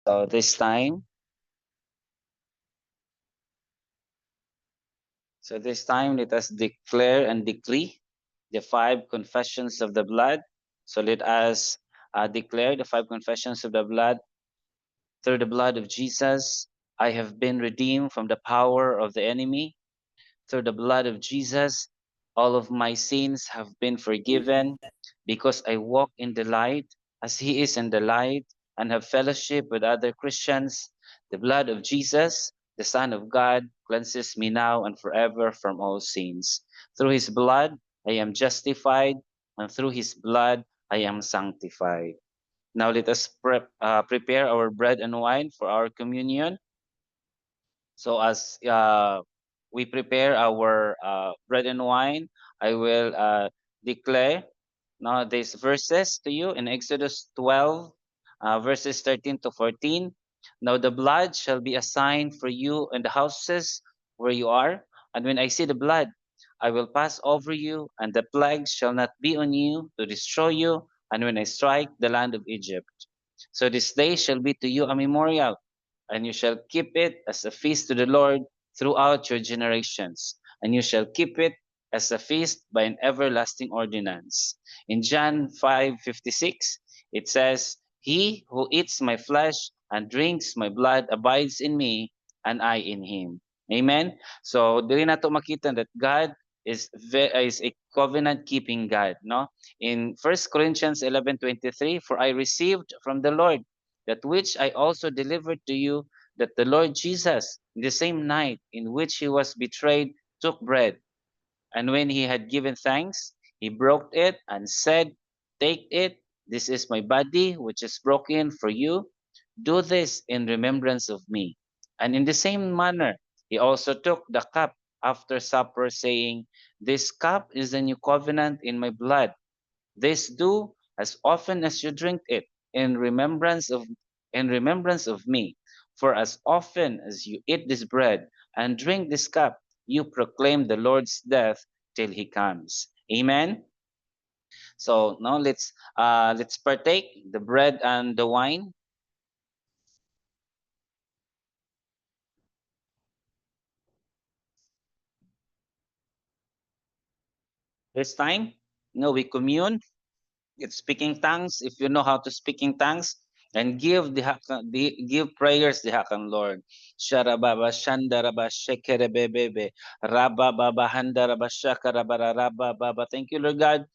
So this time let us declare and decree the 5 confessions of the blood. So let us declare the 5 confessions of the blood. Through the blood of Jesus, I have been redeemed from the power of the enemy. Through the blood of Jesus, all of my sins have been forgiven because I walk in the light as He is in the light and have fellowship with other Christians. The blood of Jesus, the Son of God, cleanses me now and forever from all sins. Through His blood, I am justified, and through His blood, I am sanctified. Now let us prepare our bread and wine for our communion. So as we prepare our bread and wine, I will declare now these verses to you in Exodus 12, verses 13 to 14. Now the blood shall be a sign for you in the houses where you are, and when I see the blood, I will pass over you, and the plague shall not be on you to destroy you, and when I strike the land of Egypt. So this day shall be to you a memorial, and you shall keep it as a feast to the Lord throughout your generations, and you shall keep it as a feast by an everlasting ordinance. In John 5:56, it says, He who eats my flesh and drinks my blood abides in me, and I in him. Amen? So, dili na to makita that God is a covenant-keeping God. No? In 1 Corinthians 11:23, For I received from the Lord that which I also delivered to you, that the Lord Jesus, in the same night in which he was betrayed, took bread. And when he had given thanks, he broke it and said, Take it, this is my body, which is broken for you. Do this in remembrance of me. And in the same manner, he also took the cup after supper, saying, This cup is the new covenant in my blood. This do as often as you drink it in remembrance of me. For as often as you eat this bread and drink this cup, you proclaim the Lord's death till he comes. Amen. So now let's partake the bread and the wine. This time, we commune. It's speaking tongues. If you know how to speak in tongues, and give prayers the hakan Lord. Sharababa shandaraba shekerebebebe rababa handaraba shakarabara rababa. Thank you, Lord God,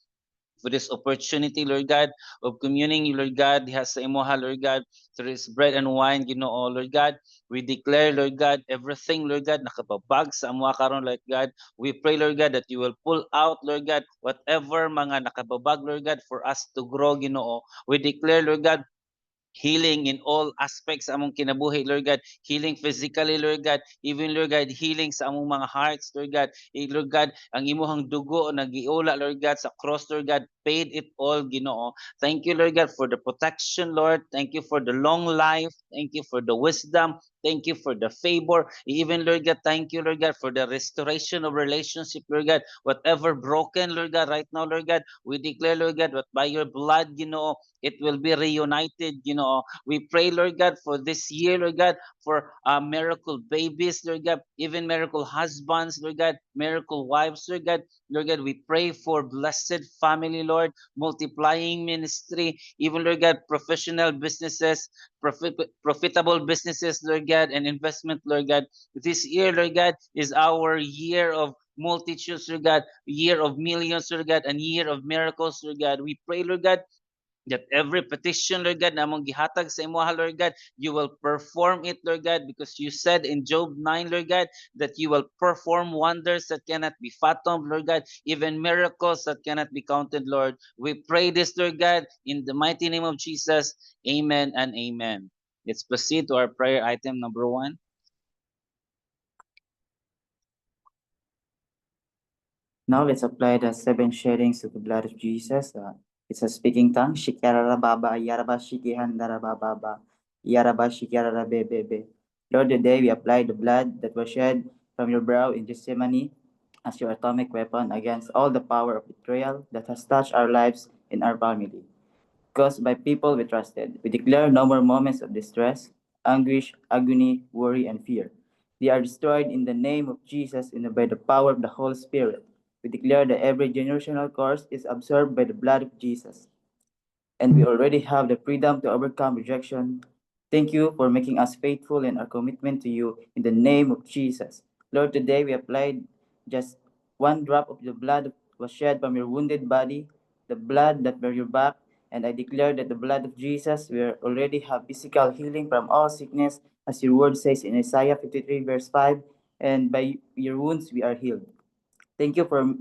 for this opportunity, Lord God, of communing, Lord God, has sa imuha, Lord God, through this bread and wine, Lord God. We declare, Lord God, everything, Lord God, nakababag sa amuha karon, Lord God. We pray, Lord God, that you will pull out, Lord God, whatever mga nakababag, Lord God, for us to grow, Ginoo. We declare, Lord God, healing in all aspects sa among kinabuhi, Lord God. Healing physically, Lord God. Even, Lord God, healing sa among mga hearts, Lord God. Lord God, ang imuhang dugo nagiula, Lord God, sa cross, Lord God, paid it all, Ginoo. Thank you, Lord God, for the protection, Lord. Thank you for the long life. Thank you for the wisdom. Thank you for the favor. Even, Lord God, thank you, Lord God, for the restoration of relationship, Lord God. Whatever broken, Lord God, right now, Lord God, we declare, Lord God, that by your blood, it will be reunited. We pray, Lord God, for this year, Lord God, for miracle babies, Lord God, even miracle husbands, Lord God, miracle wives, Lord God. Lord God, we pray for blessed family, Lord, multiplying ministry, even, Lord God, professional businesses, profitable businesses, Lord God, and investment, Lord God. This year, Lord God, is our year of multitudes, Lord God, year of millions, Lord God, and year of miracles, Lord God. We pray, Lord God, that every petition, Lord God, na among gihatag sa imo, Lord God, you will perform it, Lord God, because you said in Job 9, Lord God, that you will perform wonders that cannot be fathomed, Lord God, even miracles that cannot be counted, Lord. We pray this, Lord God, in the mighty name of Jesus. Amen and amen. Let's proceed to our prayer item number 1. Now let's apply the 7 shadings of the blood of Jesus. It's a speaking tongue. Shikarababa, Yaraba Shikihandarababa, Yaraba Shikarabebe. Lord, today we apply the blood that was shed from your brow in Gethsemane as your atomic weapon against all the power of betrayal that has touched our lives and our family. Caused by people we trusted. We declare no more moments of distress, anguish, agony, worry, and fear. They are destroyed in the name of Jesus and by the power of the Holy Spirit. We declare that every generational curse is absorbed by the blood of Jesus, and we already have the freedom to overcome rejection. Thank you for making us faithful in our commitment to you in the name of Jesus. Lord, today we applied just one drop of the blood that was shed from your wounded body, the blood that bear your back, and I declare that the blood of Jesus will already have physical healing from all sickness, as your word says in Isaiah 53, verse 5, and by your wounds we are healed. Thank you for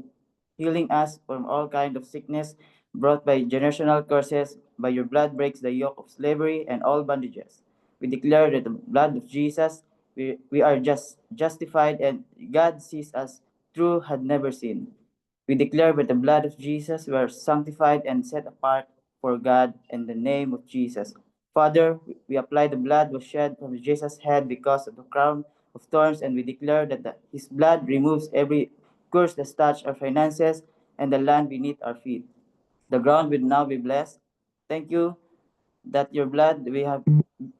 healing us from all kind of sickness brought by generational curses. By your blood breaks the yoke of slavery and all bondages. We declare that the blood of Jesus, we are just justified and God sees us through had never seen. We declare by the blood of Jesus we are sanctified and set apart for God in the name of Jesus. Father, we apply the blood was shed from Jesus' head because of the crown of thorns, and we declare that his blood removes every curse that touch our finances and the land beneath our feet. The ground will now be blessed. Thank you that your blood we have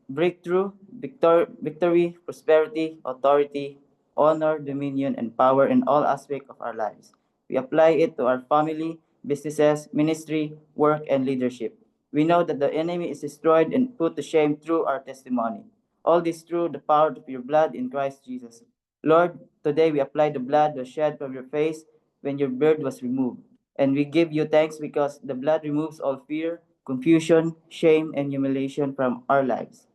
breakthrough, victory, prosperity, authority, honor, dominion, and power in all aspects of our lives. We apply it to our family, businesses, ministry, work, and leadership. We know that the enemy is destroyed and put to shame through our testimony. All this through the power of your blood in Christ Jesus. Lord, today we apply the blood that was shed from your face when your beard was removed. And we give you thanks because the blood removes all fear, confusion, shame, and humiliation from our lives.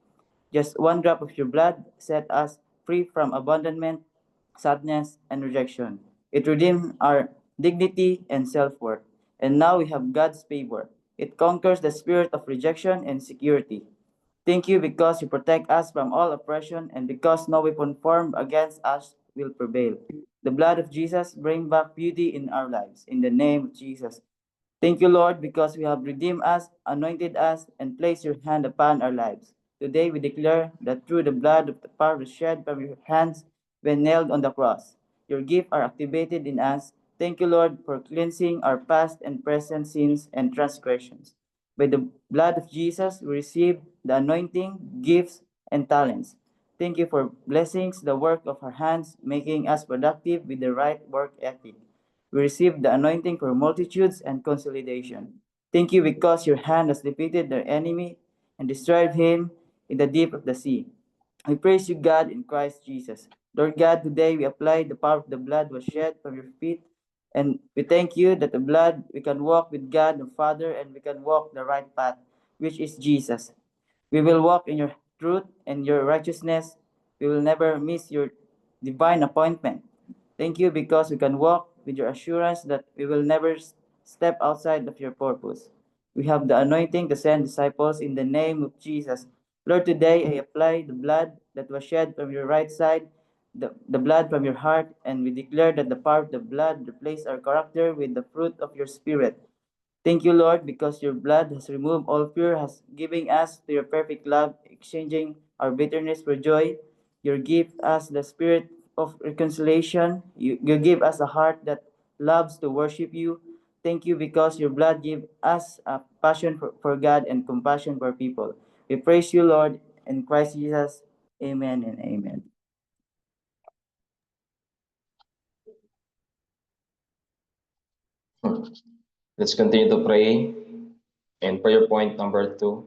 Just one drop of your blood set us free from abandonment, sadness, and rejection. It redeemed our dignity and self worth. And now we have God's favor. It conquers the spirit of rejection and security. Thank you because you protect us from all oppression and because no weapon formed against us will prevail. The blood of Jesus bring back beauty in our lives. In the name of Jesus. Thank you, Lord, because you have redeemed us, anointed us, and placed your hand upon our lives. Today we declare that through the blood of the power shed from your hands when nailed on the cross, your gifts are activated in us. Thank you, Lord, for cleansing our past and present sins and transgressions. By the blood of Jesus, we receive the anointing, gifts, and talents. Thank you for blessings, the work of our hands, making us productive with the right work ethic. We receive the anointing for multitudes and consolidation. Thank you because your hand has defeated their enemy and destroyed him in the deep of the sea. We praise you, God, in Christ Jesus. Lord God, today we apply the power of the blood was shed from your feet. And we thank you that the blood, we can walk with God the Father and we can walk the right path, which is Jesus. We will walk in your truth and your righteousness. We will never miss your divine appointment. Thank you because we can walk with your assurance that we will never step outside of your purpose. We have the anointing to send disciples in the name of Jesus. Lord, today I apply the blood that was shed from your right side, the blood from your heart, and we declare that the power of the blood replace our character with the fruit of your spirit. Thank you, Lord, because your blood has removed all fear, has given us to your perfect love, exchanging our bitterness for joy. You give us the spirit of reconciliation. You give us a heart that loves to worship you. Thank you because your blood gives us a passion for God and compassion for people. We praise you, Lord, in Christ Jesus. Amen and amen. Let's continue to pray. And prayer point number 2.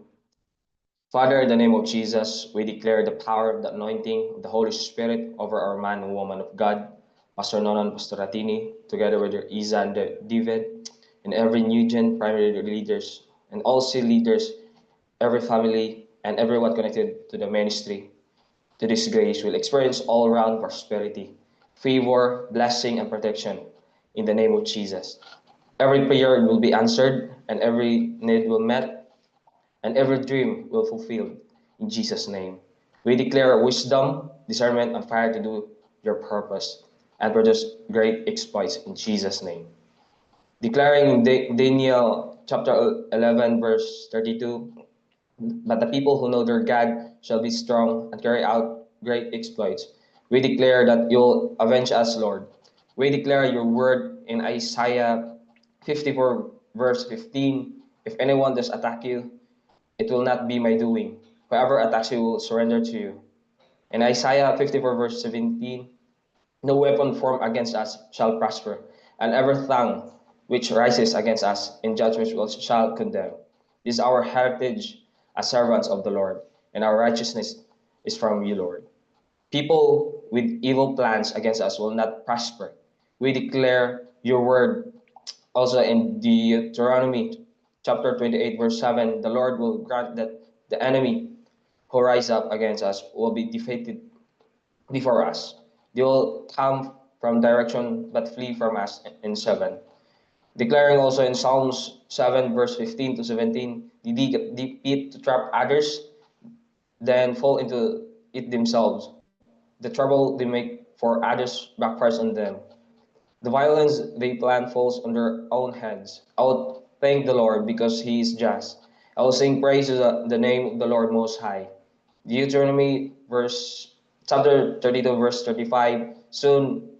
Father, in the name of Jesus, we declare the power of the anointing of the Holy Spirit over our man and woman of God, Pastor Nonan Pastoratini, together with your Isa and David, and every new gen primary leaders, and all seal leaders, every family, and everyone connected to the ministry. To this grace will experience all around prosperity, favor, blessing, and protection in the name of Jesus. Every prayer will be answered, and every need will met, and every dream will fulfilled in Jesus' name. We declare wisdom, discernment, and fire to do your purpose and produce great exploits in Jesus' name. Declaring Daniel chapter 11, verse 32, but the people who know their God shall be strong and carry out great exploits. We declare that you'll avenge us, Lord. We declare your word in Isaiah 54, verse 15. If anyone does attack you, it will not be my doing. Whoever attacks you will surrender to you. In Isaiah 54 verse 17, no weapon formed against us shall prosper, and every tongue which rises against us in judgment shall condemn. This is our heritage as servants of the Lord, and our righteousness is from you, Lord. People with evil plans against us will not prosper. We declare your word also in Deuteronomy chapter 28, verse 7. The Lord will grant that the enemy who rise up against us will be defeated before us. They will come from direction but flee from us in 7. Declaring also in Psalms 7, verse 15 to 17, they dig deep pit to trap others, then fall into it themselves. The trouble they make for others backfires on them. The violence they plan falls on their own heads. I will thank the Lord because he is just. I will sing praise to the name of the Lord Most High. Deuteronomy chapter 32 verse 35. Soon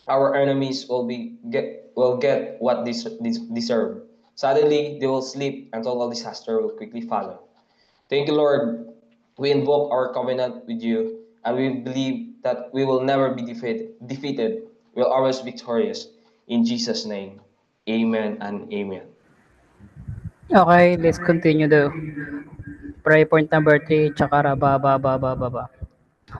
our enemies will get what they deserve. Suddenly they will sleep and total disaster will quickly follow. Thank you, Lord. We invoke our covenant with you, and we believe that we will never be defeated. We're always victorious. In Jesus' name, amen and amen. Okay, let's continue the prayer point number 3, Chakara Baba Baba Baba.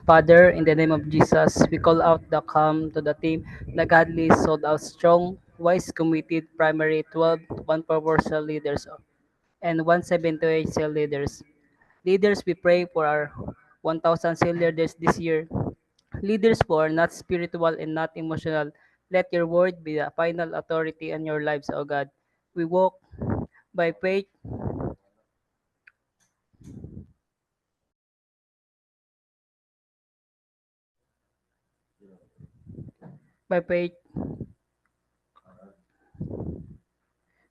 Father, in the name of Jesus, we call out the calm to the team, the godly, sold out, strong, wise, committed, primary 12, 1 cell leaders, and 178 cell leaders. Leaders, we pray for our 1,000 cell leaders this year. Leaders who are not spiritual and not emotional, let your word be the final authority in your lives, O God. We walk by faith, by faith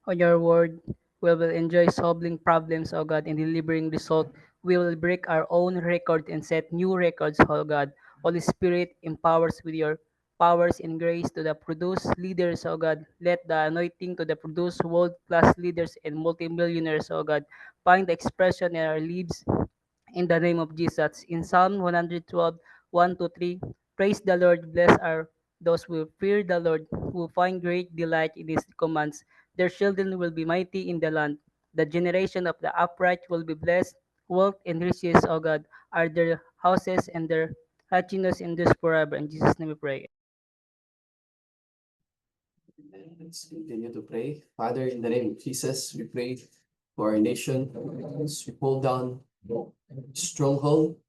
on your word. We will enjoy solving problems, O God, and delivering results. We will break our own record and set new records, O God. Holy Spirit, empowers with your powers and grace to the produce leaders, O God. Let the anointing to the produce world-class leaders and multimillionaires, O God, find expression in our lives in the name of Jesus. In Psalm 112, 1 to 3, praise the Lord, bless our those who fear the Lord, who find great delight in his commands. Their children will be mighty in the land. The generation of the upright will be blessed. Wealth and riches, O God, are their houses, and their happiness endures forever. In Jesus' name we pray. Let's continue to pray. Father, in the name of Jesus, we pray for our nation. As we pull down stronghold,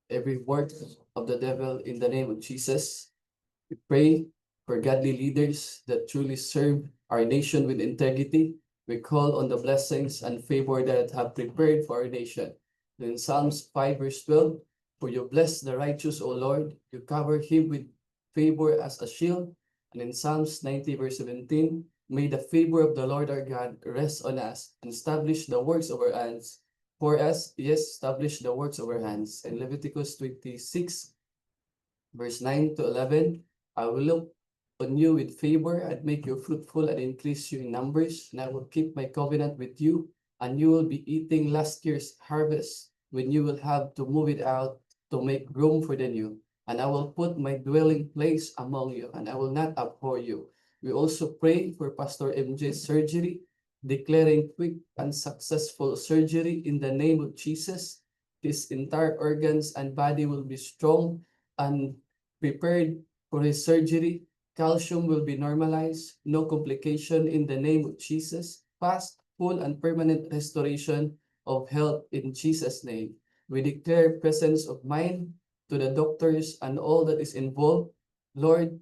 every work of the devil in the name of Jesus. We pray for godly leaders that truly serve our nation with integrity. We call on the blessings and favor that have prepared for our nation. In Psalms 5 verse 12, for you bless the righteous, O Lord, you cover him with favor as a shield. And in Psalms 90 verse 17, may the favor of the Lord our God rest on us and establish the works of our hands. For us, yes, establish the works of our hands. In Leviticus 26 verse 9 to 11, I will look on you with favor and make you fruitful and increase you in numbers, and I will keep my covenant with you, and you will be eating last year's harvest when you will have to move it out to make room for the new. And I will put my dwelling place among you, and I will not abhor you. We also pray for Pastor MJ's surgery, declaring quick and successful surgery in the name of Jesus. His entire organs and body will be strong and prepared for his surgery. Calcium will be normalized, no complication in the name of Jesus. Fast, full, and permanent restoration of health in Jesus' name. We declare presence of mind to the doctors and all that is involved. Lord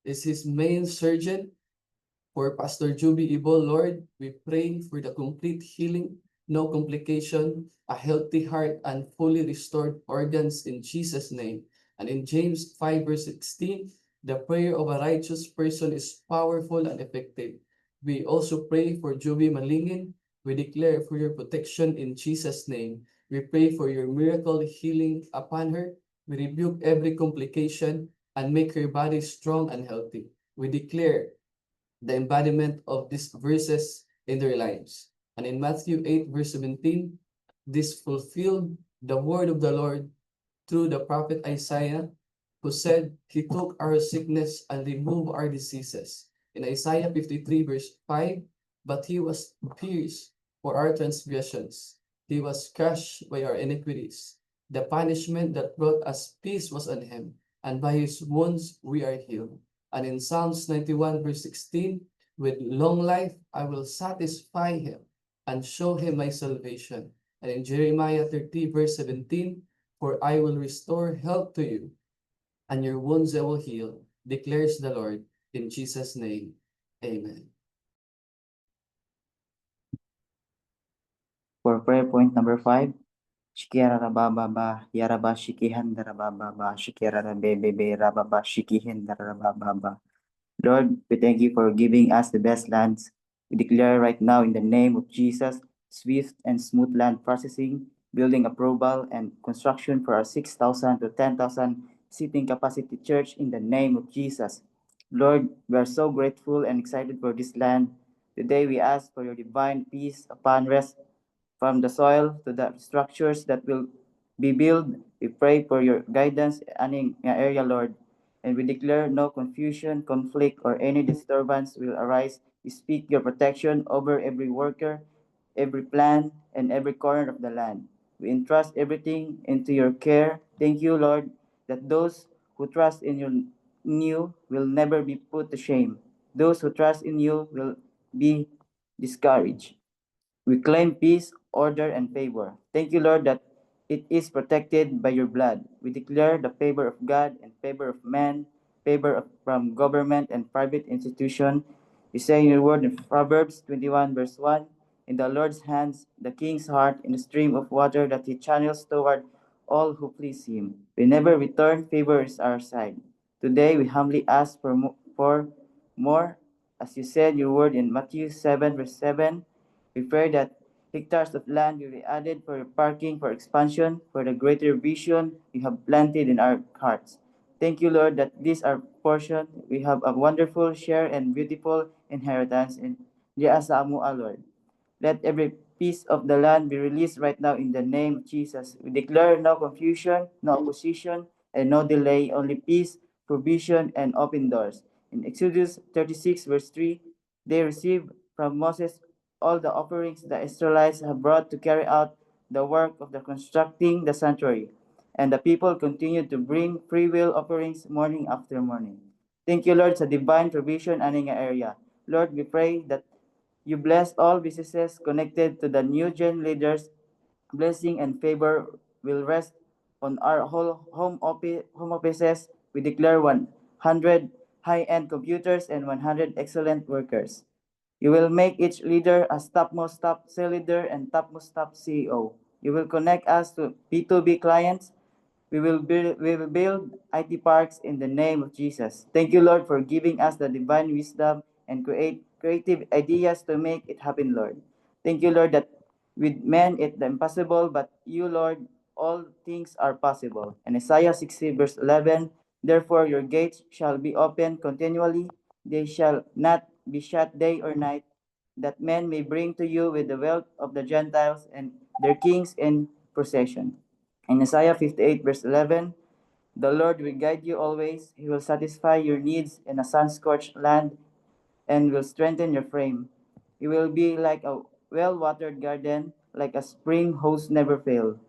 is his main surgeon. For Pastor Juby Ibo, Lord, we pray for the complete healing, no complication, a healthy heart, and fully restored organs in Jesus' name. And in James 5 verse 16, the prayer of a righteous person is powerful and effective. We also pray for Juby Malingin. We declare for your protection in Jesus' name. We pray for your miracle healing upon her. We rebuke every complication and make her body strong and healthy. We declare the embodiment of these verses in their lives. And in Matthew 8 verse 17, this fulfilled the word of the Lord through the prophet Isaiah, who said, He took our sickness and removed our diseases. In Isaiah 53, verse 5, but He was pierced for our transgressions, He was crushed by our iniquities. The punishment that brought us peace was on Him, and by His wounds we are healed. And in Psalms 91, verse 16, with long life I will satisfy him and show him my salvation. And in Jeremiah 30, verse 17, for I will restore health to you, and your wounds I will heal, declares the Lord. In Jesus' name, amen. For prayer point number 5, Shikira Rababa, Yaraba Shikihan Darababa, Shikira Bebe, Rababa Shikihin Darababa. Lord, we thank you for giving us the best lands. We declare right now in the name of Jesus, swift and smooth land processing, building approval, and construction for our 6,000 to 10,000 seating capacity church in the name of Jesus. Lord, we are so grateful and excited for this land. Today we ask for your divine peace upon rest from the soil to the structures that will be built. We pray for your guidance in the area, Lord, and we declare no confusion, conflict, or any disturbance will arise. We speak your protection over every worker, every plan, and every corner of the land. We entrust everything into your care. Thank you, Lord, that those who trust in you will never be put to shame. Those who trust in you will be discouraged. We claim peace, order, and favor. Thank you, Lord, that it is protected by your blood. We declare the favor of God and favor of man, from government and private institution. You say in your word in Proverbs 21, verse 1, in the Lord's hands, the king's heart in a stream of water that he channels toward all who please him. Whenever we turn, favor is our side. Today, we humbly ask for more, as you said your word in Matthew 7, verse 7. We pray that hectares of land will be added for parking, for expansion, for the greater vision you have planted in our hearts. Thank you, Lord, that this our portion. We have a wonderful share and beautiful inheritance in Diya sa amo, Lord. Let every piece of the land be released right now in the name of Jesus. We declare no confusion, no opposition, and no delay, only peace, provision, and open doors. In Exodus 36, verse 3, they received from Moses all the offerings the Israelites have brought to carry out the work of the constructing the sanctuary. And the people continued to bring free will offerings morning after morning. Thank you, Lord, sa divine provision aning area. Lord, we pray that you bless all businesses connected to the new gen leaders. Blessing and favor will rest on our whole home offices. We declare 100 high-end computers and 100 excellent workers. You will make each leader a topmost top sales leader and topmost top CEO. You will connect us to B2B clients. We will build IT parks in the name of Jesus. Thank you, Lord, for giving us the divine wisdom and creative ideas to make it happen, Lord. Thank you, Lord, that with men it's the impossible, but you, Lord, all things are possible. And Isaiah 60, verse 11, therefore your gates shall be open continually, they shall not be shut day or night, that men may bring to you with the wealth of the Gentiles and their kings in procession. In Isaiah 58, verse 11, the Lord will guide you always. He will satisfy your needs in a sun-scorched land and will strengthen your frame. You will be like a well-watered garden, like a spring whose never fail.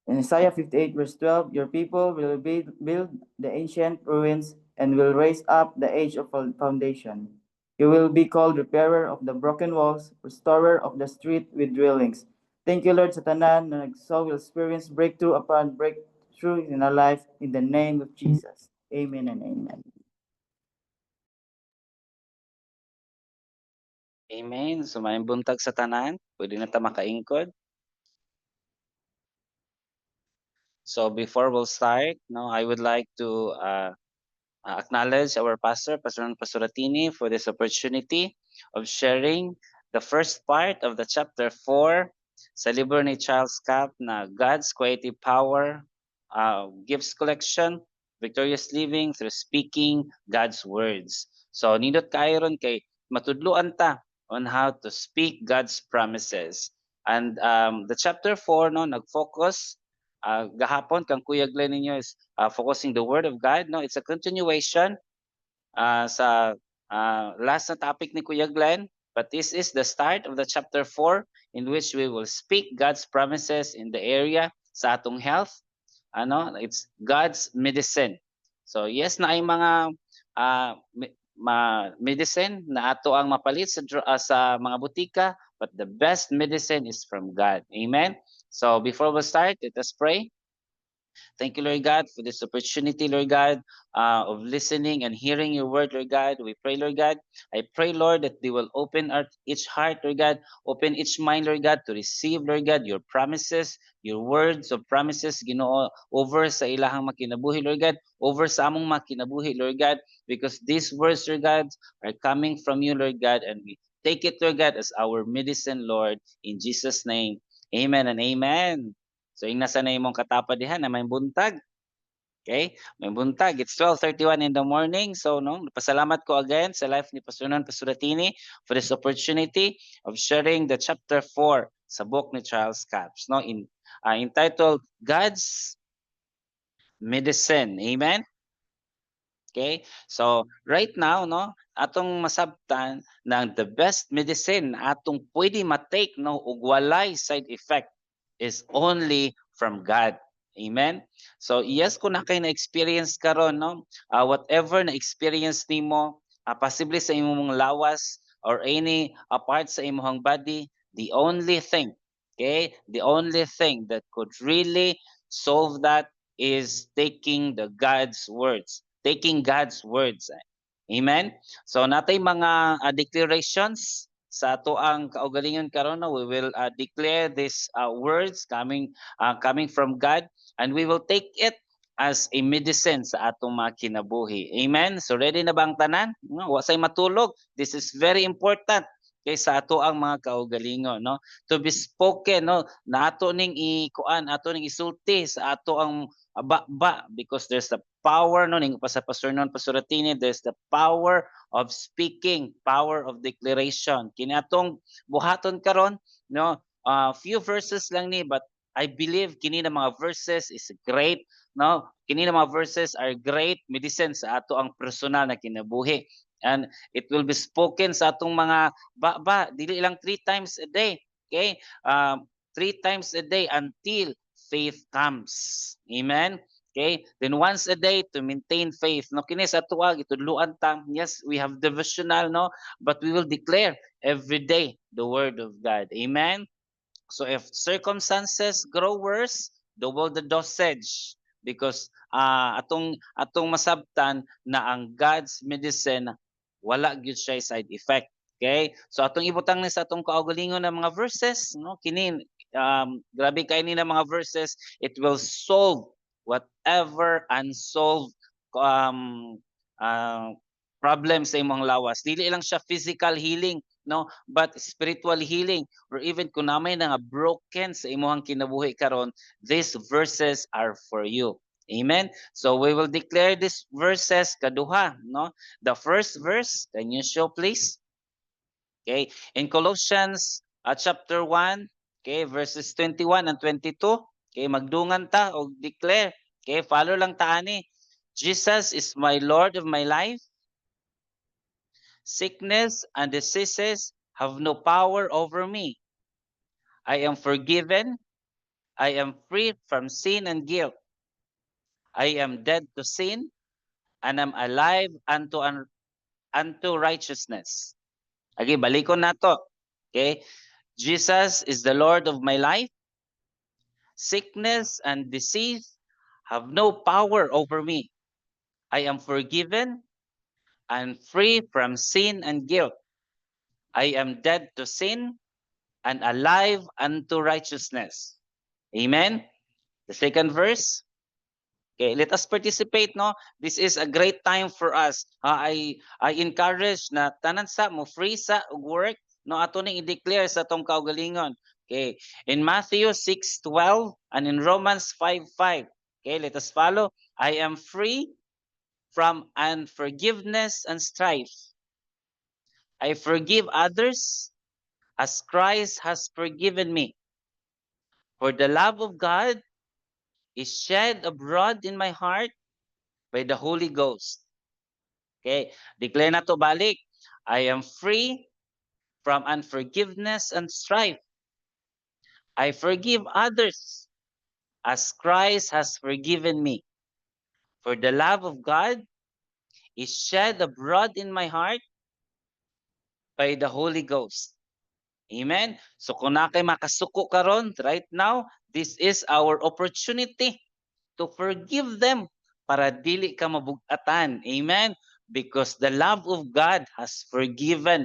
In Isaiah 58, verse 12, your people will build the ancient ruins and will raise up the age of foundation. You will be called repairer of the broken walls, restorer of the street with dwellings. Thank you, Lord Satanan, na so will experience breakthrough upon breakthrough in our life in the name of Jesus. Amen and amen. Amen. So may buntag sa tanan, pwede na ta makaingkod. So before we'll start, no, I would like to acknowledge our pastor, Pastor Pastoratini, for this opportunity of sharing the first part of the chapter 4 sa libro ni Charles Cap na God's Creative Power, Gifts Collection, Victorious Living Through Speaking God's Words. So nindot kayo ron kay matudluan ta on how to speak God's promises. And the chapter 4 no nag-focus gahapon kang Kuya Glenn ninyo is focusing the word of God no, it's a continuation sa last na topic ni Kuya Glenn, but this is the start of the chapter 4 in which we will speak God's promises in the area sa atong health. Ano, it's God's medicine. So yes na ay mga medicine na ato ang mapalit sa mga butika, but the best medicine is from God. Amen. So before we start, let us pray. Thank you, Lord God, for this opportunity, Lord God, of listening and hearing your word, Lord God. We pray, Lord God. I pray, Lord, that they will open each heart, Lord God, open each mind, Lord God, to receive, Lord God, your promises, your words of promises, Ginoo, over sa ilahang makinabuhi, Lord God, over sa among makinabuhi, Lord God, because these words, Lord God, are coming from you, Lord God, and we take it, Lord God, as our medicine, Lord, in Jesus' name. Amen and amen. So, yung nasa na imong katapad diha na may buntag. Okay? May buntag. It's 12:31 in the morning. So, no, pasalamat ko again sa life ni Pastor Non Pasuratini for this opportunity of sharing the chapter 4 sa book ni Charles Capps, no, entitled God's Medicine. Amen? Okay? So, right now, no, atong masabtan na the best medicine atong pwede matake, no, ug walay side effect is only from God. Amen? So, yes, kung na kayo na-experience karon no, whatever na-experience nimo, possibly sa imong lawas or any part sa imong body, the only thing, okay, the only thing that could really solve that is taking God's words. Taking God's words. Amen? So, natay mga declarations sa ato ang kaugalingon karon no, we will declare these words coming from God, and we will take it as a medicine sa atong mga kinabuhi. Amen. So ready na ba ang tanan? No, wasay matulog. This is very important kay sa ato ang mga kaugalingon no, to be spoken no, na ato ning ato ning isulti sa ato ang ba because there's the power no ning sa Pastor Non Pasuratini, there's the power of speaking, power of declaration. Kini atong buhaton karon no, few verses lang ni, but I believe kini na mga verses is great no. Kini na mga verses are great medicine sa ato ang personal na kinabuhi, and it will be spoken sa atong mga dili lang 3 times a day. Okay? 3 times a day until faith comes. Amen. Okay? Then once a day to maintain faith. No, kini sa tuwa gitudluan ta. Yes, we have devotional no, but we will declare every day the word of God. Amen. So if circumstances grow worse, double the dosage because atong masabtan na ang God's medicine wala gyud siya side effect. Okay? So atong ibutang ni sa atong kaugalingon ng mga verses, no? Kini grabe kay ni na mga verses, it will solve whatever unsolved problem sa imong lawas. Dili lang siya physical healing, no, but spiritual healing, or even kung namay na nga broken sa imong kinabuhi karon, these verses are for you. Amen. So we will declare these verses kaduha, no. The first verse, can you show please? Okay, in Colossians chapter 1, okay, verses 21 and 22. Okay, magdungan ta og declare. Okay, follow lang ta ani. Jesus is my Lord of my life. Sickness and diseases have no power over me. I am forgiven. I am free from sin and guilt. I am dead to sin and am alive unto righteousness. Okay, balikon nato. Okay, Jesus is the Lord of my life. Sickness and disease have no power over me. I am forgiven and free from sin and guilt. I am dead to sin and alive unto righteousness. Amen. The second verse. Okay, let us participate, no? This is a great time for us. I encourage na tanan sa mo free sa work, no, ato ning i-declare sa tong kaugalingon. Okay, in Matthew 6:12 and in Romans 5:5. Okay, let us follow. I am free from unforgiveness and strife. I forgive others. as Christ has forgiven me. For the love of God is shed abroad in my heart by the Holy Ghost. Okay, declare na to balik. I am free from unforgiveness and strife. I forgive others as Christ has forgiven me. For the love of God is shed abroad in my heart by the Holy Ghost. Amen. So kung na kay makasuko karon right now, this is our opportunity to forgive them para dili ka mabugatan. Amen. Because the love of God has forgiven,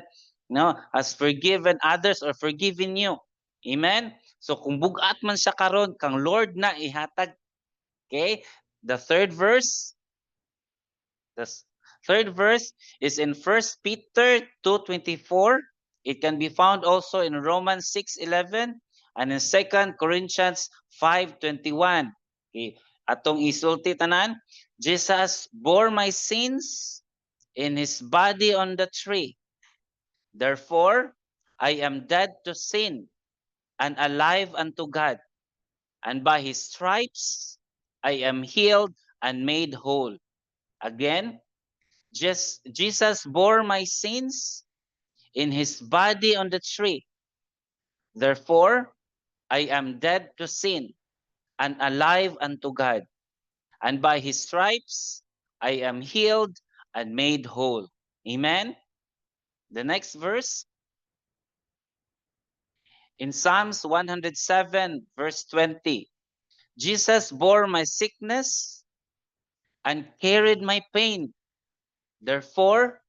has forgiven others or forgiven you. Amen. So kung bugat man sa karon, kang Lord na ihatag. Okay? The third verse is in 1 Peter 2:24. It can be found also in Romans 6:11 and in 2 Corinthians 5:21. Okay. Atong isulti tanan, Jesus bore my sins in his body on the tree. Therefore, I am dead to sin and alive unto God. And by his stripes, I am healed and made whole. Again, Jesus bore my sins in his body on the tree. Therefore, I am dead to sin and alive unto God. And by his stripes, I am healed and made whole. Amen. The next verse in Psalms 107, verse 20. Jesus bore my sickness and carried my pain. Therefore,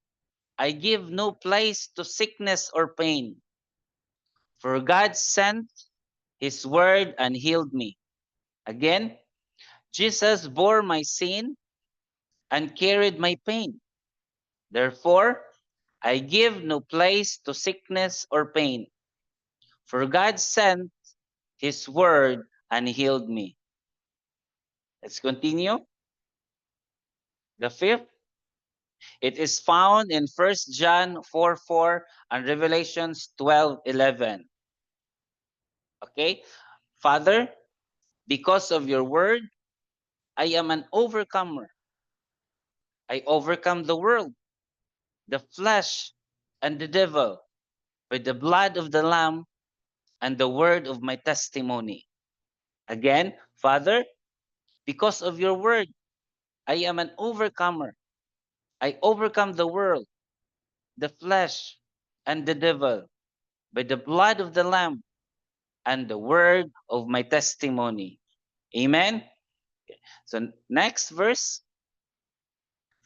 I give no place to sickness or pain. For God sent his word and healed me. Again, Jesus bore my sin and carried my pain. Therefore, I give no place to sickness or pain. For God sent his word and healed me. Let's continue. The fifth, it is found in 1 John 4:4 and Revelations 12:11. Okay? Father, because of your word, I am an overcomer. I overcome the world, the flesh, and the devil with the blood of the Lamb and the word of my testimony. Again, Father, because of your word, I am an overcomer. I overcome the world, the flesh, and the devil by the blood of the Lamb and the word of my testimony. Amen. So next verse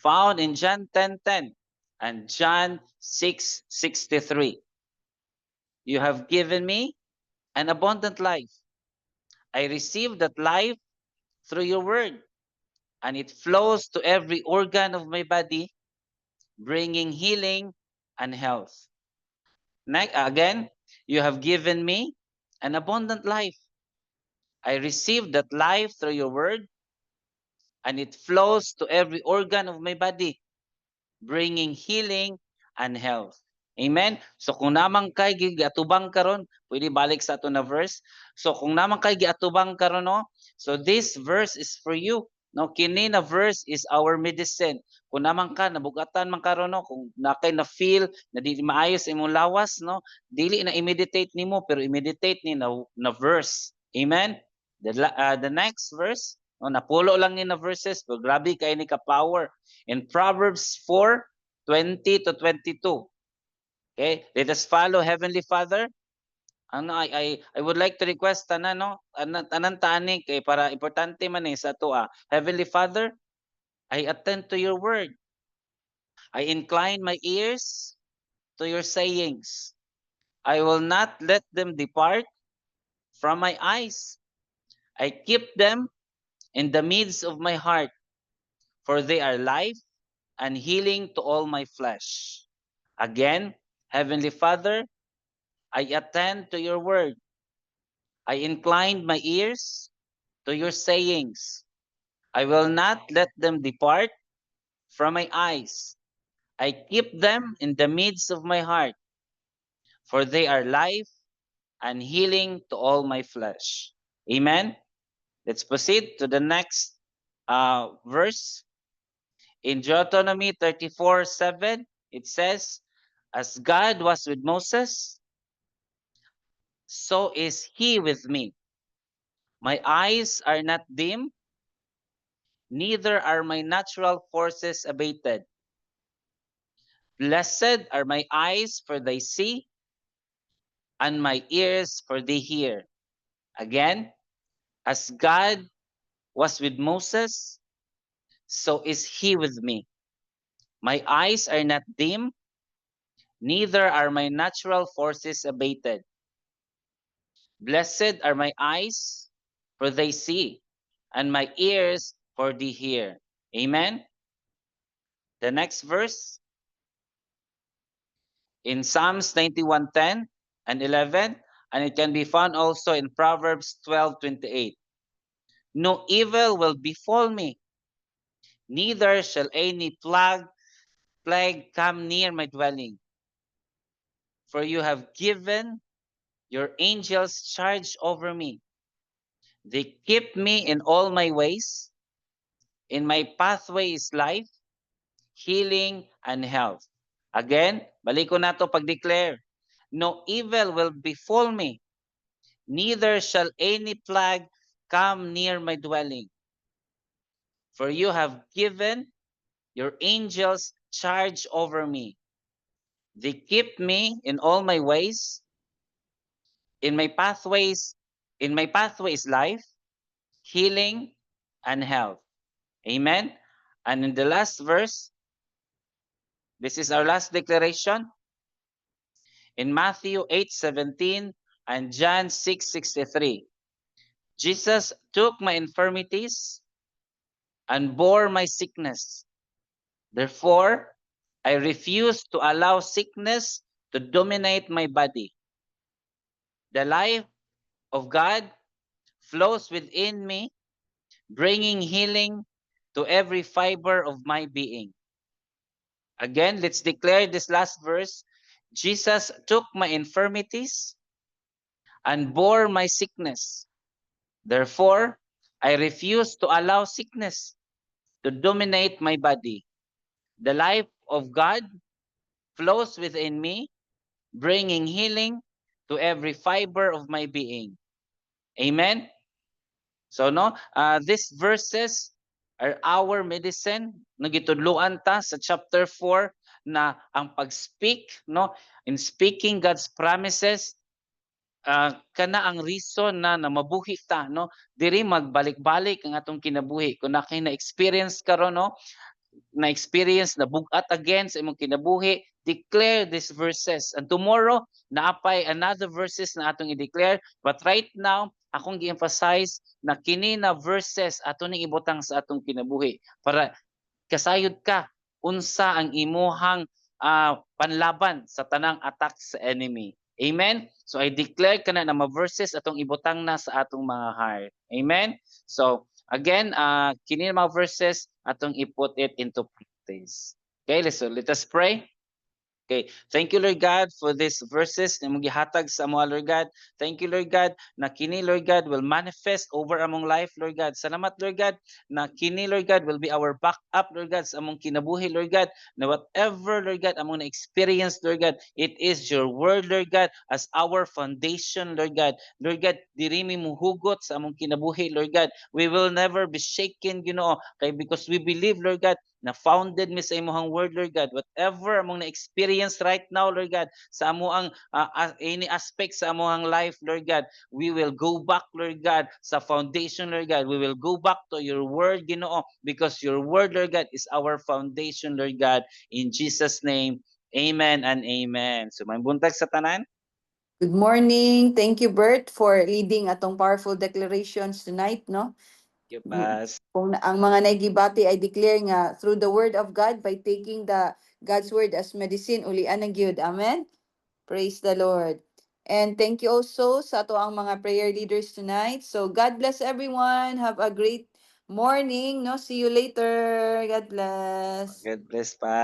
found in John 10:10 and John 6:63. You have given me an abundant life. I received that life through your word, and it flows to every organ of my body, bringing healing and health. Next, again, you have given me an abundant life. I received that life through your word, and it flows to every organ of my body, bringing healing and health. Amen. So kung namang kay giatubang karon, pwede balik sa ato na verse. So kung namang kay giatubang karon no, so this verse is for you. No, kini na verse is our medicine. Kung namang ka nabugatan man karon no, kung nakay na feel na di maayos imong lawas no, dili na i-meditate nimo pero i-meditate ni na verse. Amen. The next verse, no, napulo lang ni na verses, pero grabe kay ni ka power. In Proverbs 4:20 to 22. Okay, let us follow Heavenly Father. Ano, I would like to request tanan no, tanan tani kay para importante man sa to Heavenly Father, I attend to your word. I incline my ears to your sayings. I will not let them depart from my eyes. I keep them in the midst of my heart, for they are life and healing to all my flesh. Again, Heavenly Father, I attend to your word. I inclined my ears to your sayings. I will not let them depart from my eyes. I keep them in the midst of my heart, for they are life and healing to all my flesh. Amen. Let's proceed to the next verse. In Deuteronomy 34:7, it says, as God was with Moses, so is he with me. My eyes are not dim, neither are my natural forces abated. Blessed are my eyes, for they see, and my ears, for they hear. Again, as God was with Moses, so is he with me. My eyes are not dim, neither are my natural forces abated. Blessed are my eyes, for they see, and my ears, for they hear. Amen. The next verse in Psalms 91:10 and 11, and it can be found also in Proverbs 12:28. No evil will befall me, neither shall any plague come near my dwelling. For you have given your angels charge over me. They keep me in all my ways. In my pathway is life, healing, and health. Again, balik ko na to pag-declare. No evil will befall me, neither shall any plague come near my dwelling. For you have given your angels charge over me. They keep me in all my ways. In my pathways is life, healing, and health. Amen. And in the last verse, this is our last declaration. In Matthew 8:17 and John 6:63, Jesus took my infirmities and bore my sickness. Therefore, I refuse to allow sickness to dominate my body. The life of God flows within me, bringing healing to every fiber of my being. Again, let's declare this last verse. Jesus took my infirmities and bore my sickness. Therefore, I refuse to allow sickness to dominate my body. The life of God flows within me, bringing healing to every fiber of my being. Amen. So no, these verses are our medicine. Nagitudluan ta sa chapter 4 na ang pag-speak, no, in speaking God's promises, kana ang reason na mabuhi ta, no, diri magbalik-balik ang atong kinabuhi. Kung na experience karon, no, na experience na bugat again sa imong kinabuhi, declare these verses. And tomorrow, naapay another verses na atong i-declare. But right now, akong gi-emphasize na kini na verses ato ning ibutang sa atong kinabuhi para kasayod ka unsa ang imuhang panlaban sa tanang attack sa enemy. Amen? So I declare kana na mga verses atong ibutang na sa atong mga heart. Amen? So again, kini mga verses atong i-put it into practice. Okay, so let us pray. Okay, thank you Lord God for these verses na mong gihatag sa amo Lord God. Thank you Lord God na kini Lord God will manifest over among life Lord God. Salamat Lord God na kini Lord God will be our backup Lord God sa among kinabuhi Lord God, na whatever Lord God among na-experience Lord God, it is your word Lord God as our foundation Lord God. Lord God, diri mi muhugot sa among kinabuhi Lord God. We will never be shaken, kay because we believe Lord God na founded mi sa imong word Lord God. Whatever among na-experience right now Lord God sa amoang any aspect sa amoang life Lord God, we will go back Lord God sa foundation Lord God. We will go back to your word Ginoo, because your word Lord God is our foundation Lord God. In Jesus name, amen and amen. So may buntag sa tanan. Good morning. Thank you, Bert, for leading atong powerful declarations tonight, no? Thank you, Pas. Kung ang mga naigibati ay declare nga through the word of God by taking the God's word as medicine, ulian ang gyud. Amen? Praise the Lord. And thank you also sa ato ang mga prayer leaders tonight. So God bless everyone. Have a great morning, no? See you later. God bless. God bless, Pas.